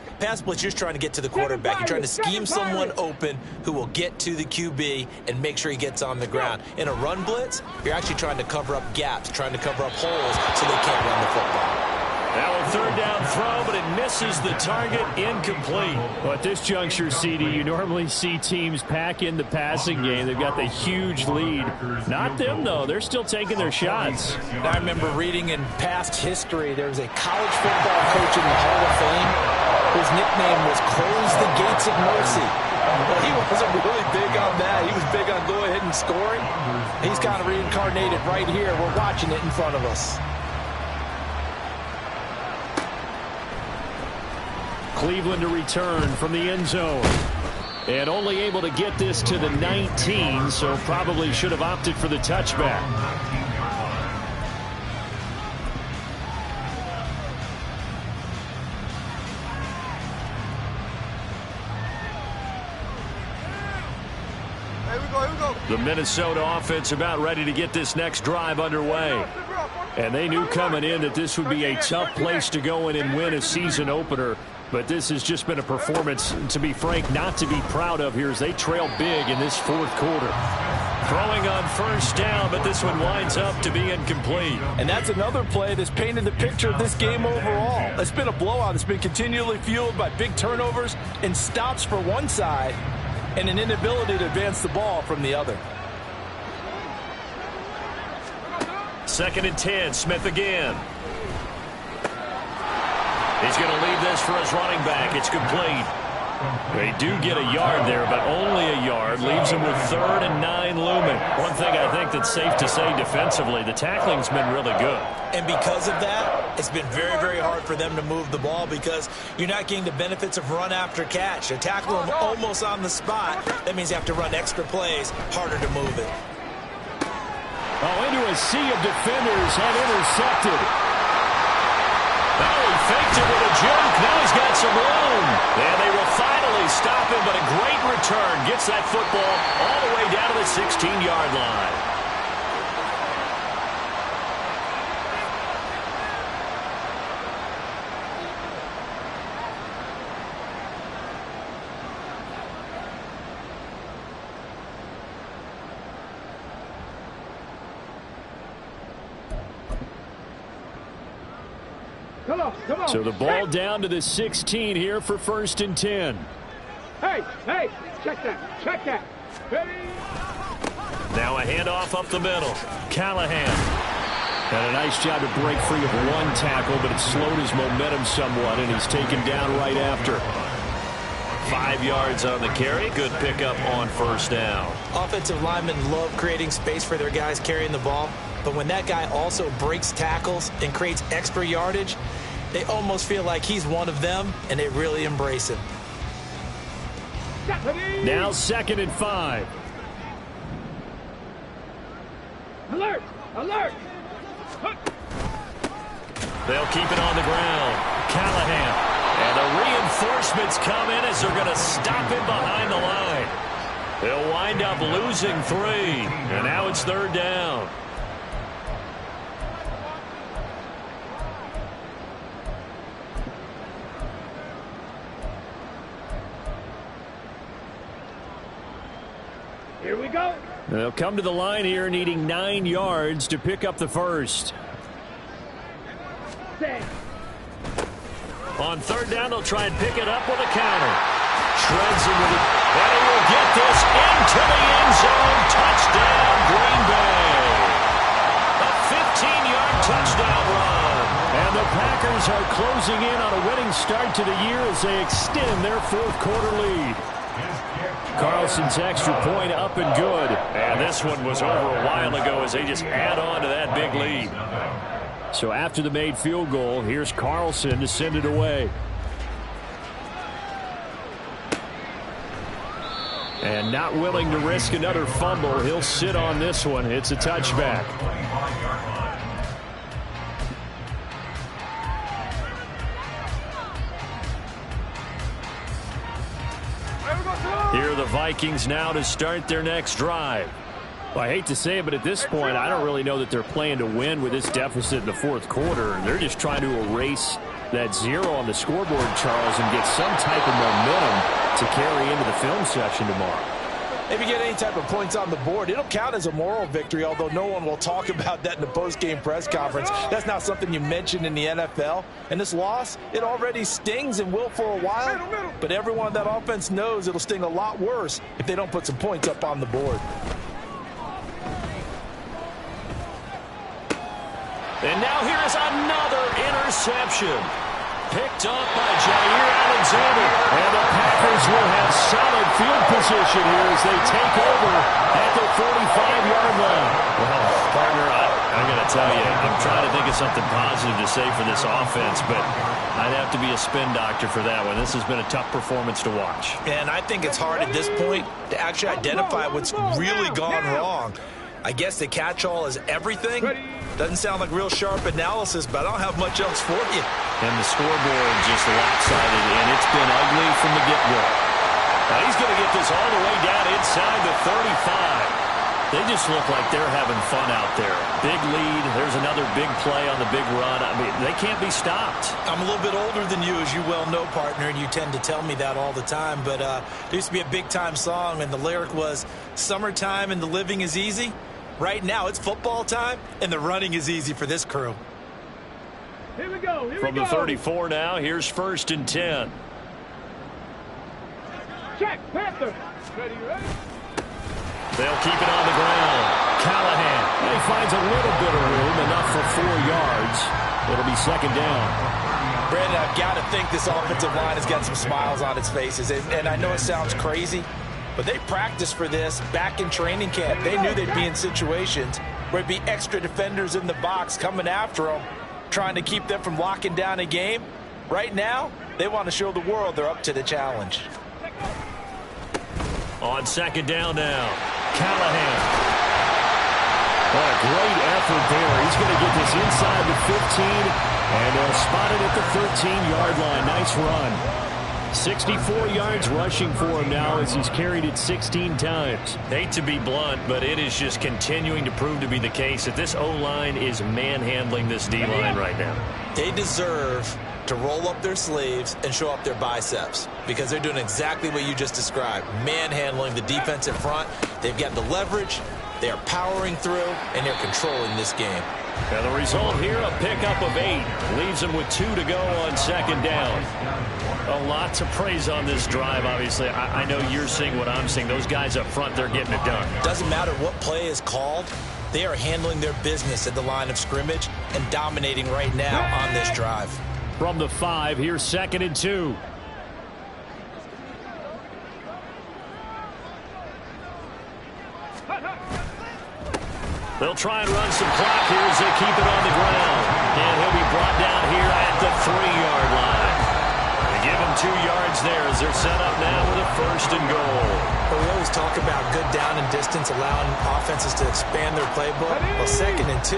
you're trying to get to the quarterback. You're trying to scheme someone open who will get to the QB and make sure he gets on the ground. In a run blitz, you're actually trying to cover up gaps, trying to cover up holes so they can't run the football. Now a third down throw, but it misses the target, incomplete. Well, at this juncture, CD, you normally see teams pack in the passing game. They've got the huge lead. Not them, though. They're still taking their shots. I remember reading in past history, there was a college football coach in the Hall of Fame whose nickname was Close the Gates of Mercy. Well, he wasn't really big on that. He was big on go ahead and scoring. He's kind of reincarnated right here. We're watching it in front of us. Cleveland to return from the end zone. And only able to get this to the 19, so probably should have opted for the touchback. The Minnesota offense about ready to get this next drive underway. And they knew coming in that this would be a tough place to go in and win a season opener. But this has just been a performance, to be frank, not to be proud of here as they trail big in this fourth quarter. Throwing on first down, but this one winds up to be incomplete. And that's another play that's painted the picture of this game overall. It's been a blowout. It's been continually fueled by big turnovers and stops for one side and an inability to advance the ball from the other. 2nd and 10, Smith again. He's going to leave this for his running back. It's complete. They do get a yard there, but only a yard. Leaves him with 3rd and 9 looming. One thing I think that's safe to say defensively, the tackling's been really good. And because of that, it's been very, very hard for them to move the ball because you're not getting the benefits of run after catch. They're tackling almost on the spot. That means you have to run extra plays, harder to move it. Oh, into a sea of defenders and intercepted. Now he faked it with a jump. Now he's got some room. And they will finally stop him, but a great return. Gets that football all the way down to the 16-yard line. Come on. So the ball down to the 16 here for 1st and 10. Hey, check that. Ready? Now a handoff up the middle. Callahan. And a nice job to break free of one tackle, but it slowed his momentum somewhat, and he's taken down right after. 5 yards on the carry. Good pickup on first down. Offensive linemen love creating space for their guys carrying the ball, but when that guy also breaks tackles and creates extra yardage, they almost feel like he's one of them, and they really embrace him. Now 2nd and 5. Alert! They'll keep it on the ground. Callahan. And Reinforcements come in as they're going to stop him behind the line. They'll wind up losing 3, and now it's 3rd down. Here we go. They'll come to the line here needing 9 yards to pick up the first. Set. On 3rd down, they'll try and pick it up with a counter. Shreds him with it. And he will get this into the end zone. Touchdown, Green Bay. A 15-yard touchdown run. And the Packers are closing in on a winning start to the year as they extend their 4th quarter lead. Carlson's extra point up and good. And this one was over a while ago as they just add on to that big lead. So after the made field goal, here's Carlson to send it away. And not willing to risk another fumble, he'll sit on this one. It's a touchback. Here are the Vikings now to start their next drive. Well, I hate to say it, but at this point, I don't really know that they're playing to win with this deficit in the 4th quarter. They're just trying to erase that 0 on the scoreboard, Charles, and get some type of momentum to carry into the film session tomorrow. If you get any type of points on the board, it'll count as a moral victory, although no one will talk about that in the post-game press conference. That's not something you mention in the NFL. And this loss, it already stings and will for a while. But everyone on that offense knows it'll sting a lot worse if they don't put some points up on the board. And now here is another interception. Picked up by Jair Alexander. And the Packers will have solid field position here as they take over at the 45-yard line. Well, partner, I'm going to tell you, I'm trying to think of something positive to say for this offense, but I'd have to be a spin doctor for that one. This has been a tough performance to watch. And I think it's hard at this point to actually identify what's really gone wrong. I guess the catch-all is everything. Doesn't sound like real sharp analysis, but I don't have much else for you. And the scoreboard just lopsided, and it's been ugly from the get-go. Now he's going to get this all the way down inside the 35. They just look like they're having fun out there. Big lead. There's another big play on the big run. I mean, they can't be stopped. I'm a little bit older than you, as you well know, partner, and you tend to tell me that all the time. But there used to be a big-time song, and the lyric was, "Summertime and the living is easy." Right now, it's football time, and the running is easy for this crew. Here we go. Here From we the go. 34 now, here's 1st and 10. Check. Panther. Ready, ready. They'll keep it on the ground. Callahan. And he finds a little bit of room, enough for 4 yards. It'll be 2nd down. Brandon, I've got to think this offensive line has got some smiles on its faces. And I know it sounds crazy, but they practiced for this back in training camp. They knew they'd be in situations where it'd be extra defenders in the box coming after them, trying to keep them from locking down a game. Right now, they want to show the world they're up to the challenge. On 2nd down now, Callahan. What a great effort there. He's going to get this inside the 15, and they'll spot it at the 13-yard line. Nice run. 64 yards rushing for him now as he's carried it 16 times. Hate to be blunt, but it is just continuing to prove to be the case that this O-line is manhandling this D-line right now. They deserve to roll up their sleeves and show up their biceps because they're doing exactly what you just described, manhandling the defensive front. They've got the leverage, they are powering through, and they're controlling this game. And the result here, a pickup of 8. Leaves them with 2 to go on 2nd down. A lot to praise on this drive, obviously. I know you're seeing what I'm seeing. Those guys up front, they're getting it done. Doesn't matter what play is called. They are handling their business at the line of scrimmage and dominating right now on this drive. From the 5, here's 2nd and 2. They'll try and run some clock here as they keep it on the ground. And he'll be brought down here at the 3-yard line. They give him 2 yards there as they're set up now with a 1st and goal. But we always talk about good down and distance, allowing offenses to expand their playbook. Well, 2nd and 2,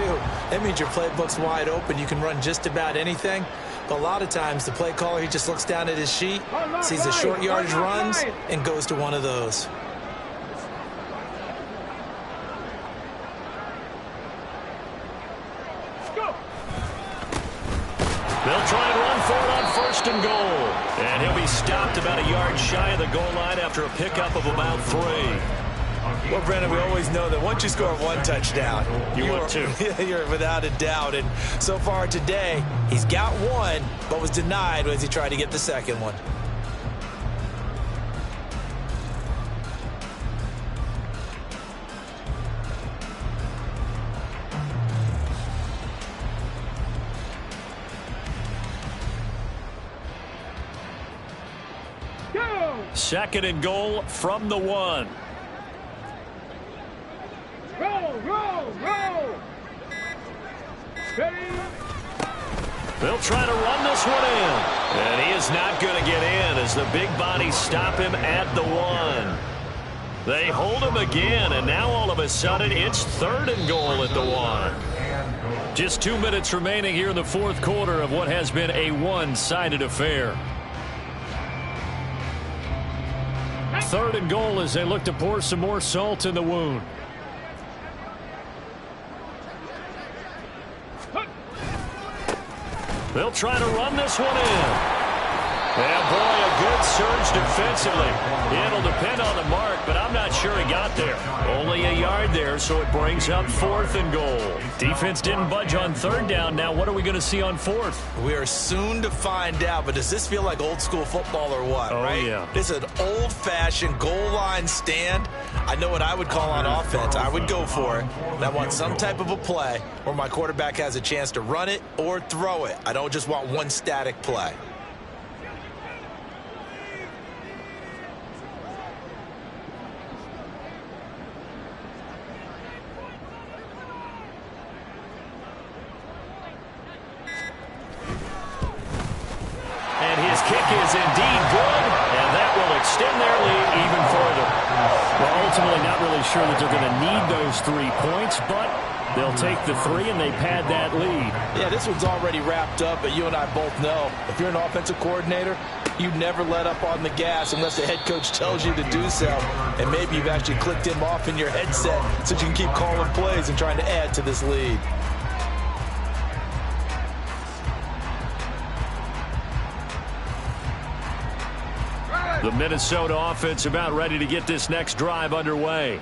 that means your playbook's wide open. You can run just about anything. But a lot of times, the play caller, he just looks down at his sheet, sees the short yardage runs, and goes to one of those. They'll try and run for it on 1st and goal. And he'll be stopped about a yard shy of the goal line after a pickup of about 3. Well, Brandon, we always know that once you score 1 touchdown, you want 2. You're without a doubt. And so far today, he's got 1, but was denied as he tried to get the 2nd one. Go! 2nd and goal from the 1. Roll, roll, roll! Ready? They'll try to run this one in. And he is not going to get in as the big bodies stop him at the 1. They hold him again, and now all of a sudden it's 3rd and goal at the 1. Just 2 minutes remaining here in the 4th quarter of what has been a one-sided affair. 3rd and goal as they look to pour some more salt in the wound. They'll try to run this one in. And boy, a good surge defensively. It'll depend on the mark, but I'm not sure he got there. Only a yard there, so it brings up 4th and goal. Defense didn't budge on 3rd down. Now what are we going to see on 4th? We are soon to find out, but does this feel like old school football or what, right? Yeah. This is an old-fashioned goal line stand. I know what I would call on offense. I would go for it. And I want some type of a play where my quarterback has a chance to run it or throw it. I don't just want one static play. Kick is indeed good, and that will extend their lead even further. Well, ultimately not really sure that they're going to need those 3 points, but they'll take the 3 and they pad that lead. Yeah, this one's already wrapped up, but you and I both know if you're an offensive coordinator, you never let up on the gas unless the head coach tells you to do so. And maybe you've actually clicked him off in your headset so you can keep calling plays and trying to add to this lead. The Minnesota offense about ready to get this next drive underway.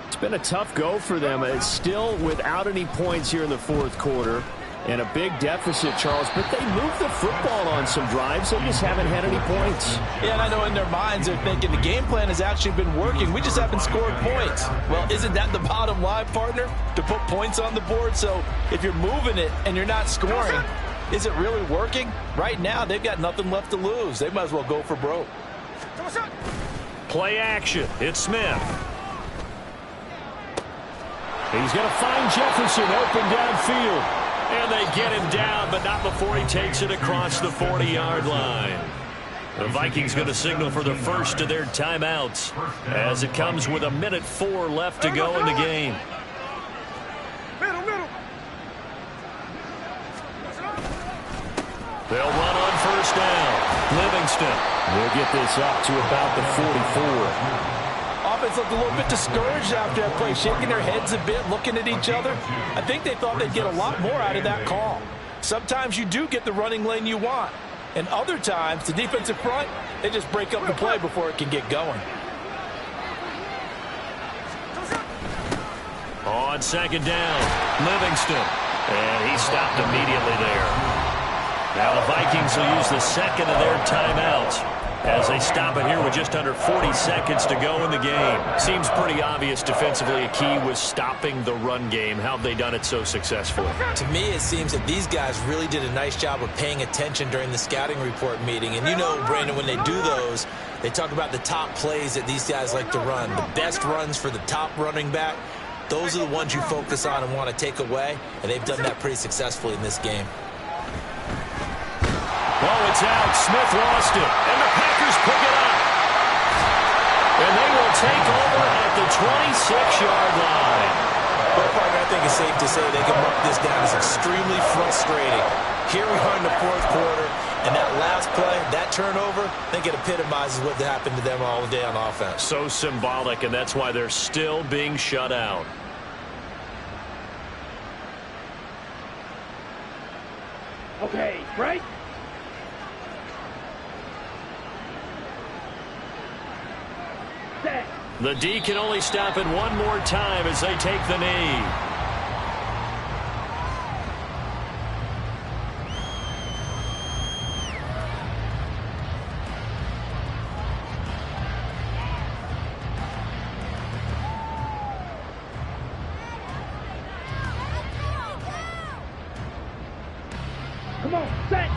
It's been a tough go for them. It's still without any points here in the 4th quarter and a big deficit, Charles, but they moved the football on some drives. They just haven't had any points. Yeah, and I know in their minds they're thinking the game plan has actually been working. We just haven't scored points. Well, isn't that the bottom line, partner? To put points on the board? So if you're moving it and you're not scoring, is it really working? Right now, they've got nothing left to lose. They might as well go for broke. Play action. It's Smith. He's going to find Jefferson open downfield. And they get him down, but not before he takes it across the 40-yard line. The Vikings going to signal for the first of their timeouts as it comes with 1:04 left to go in the game. They'll run on 1st down. Livingston. They'll get this up to about the 44. Offense looked a little bit discouraged after that play, shaking their heads a bit, looking at each other. I think they thought they'd get a lot more out of that call. Sometimes you do get the running lane you want, and other times, the defensive front, they just break up the play before it can get going. On 2nd down, Livingston. And he stopped immediately there. Now the Vikings will use the 2nd of their timeouts as they stop it here with just under 40 seconds to go in the game. Seems pretty obvious defensively a key was stopping the run game. How have they done it so successfully? To me, it seems that these guys really did a nice job of paying attention during the scouting report meeting. And you know, Brandon, when they do those, they talk about the top plays that these guys like to run. The best runs for the top running back, those are the ones you focus on and want to take away. And they've done that pretty successfully in this game. On Oh, it's out. Smith lost it. And the Packers pick it up. And they will take over at the 26-yard line. Well, partner, I think it's safe to say they can mark this down as extremely frustrating. Here we are in the fourth quarter, and that last play, that turnover, I think it epitomizes what happened to them all day on offense. So symbolic, and that's why they're still being shut out. Okay, right? Set. The D can only stop it one more time as they take the knee. Come on, set.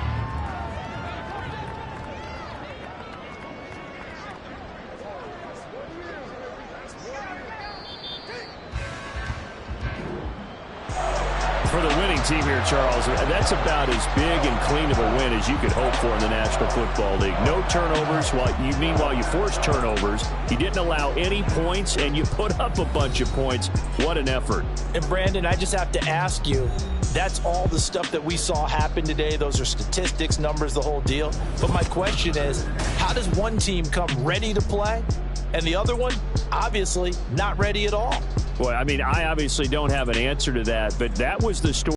For the winning team here, Charles, that's about as big and clean of a win as you could hope for in the National Football League. No turnovers. Meanwhile, you forced turnovers. You didn't allow any points, and you put up a bunch of points. What an effort. And, Brandon, I just have to ask you, that's all the stuff that we saw happen today. Those are statistics, numbers, the whole deal. But my question is, how does one team come ready to play, and the other one, obviously, not ready at all? Boy, I mean, I obviously don't have an answer to that, but that was the story.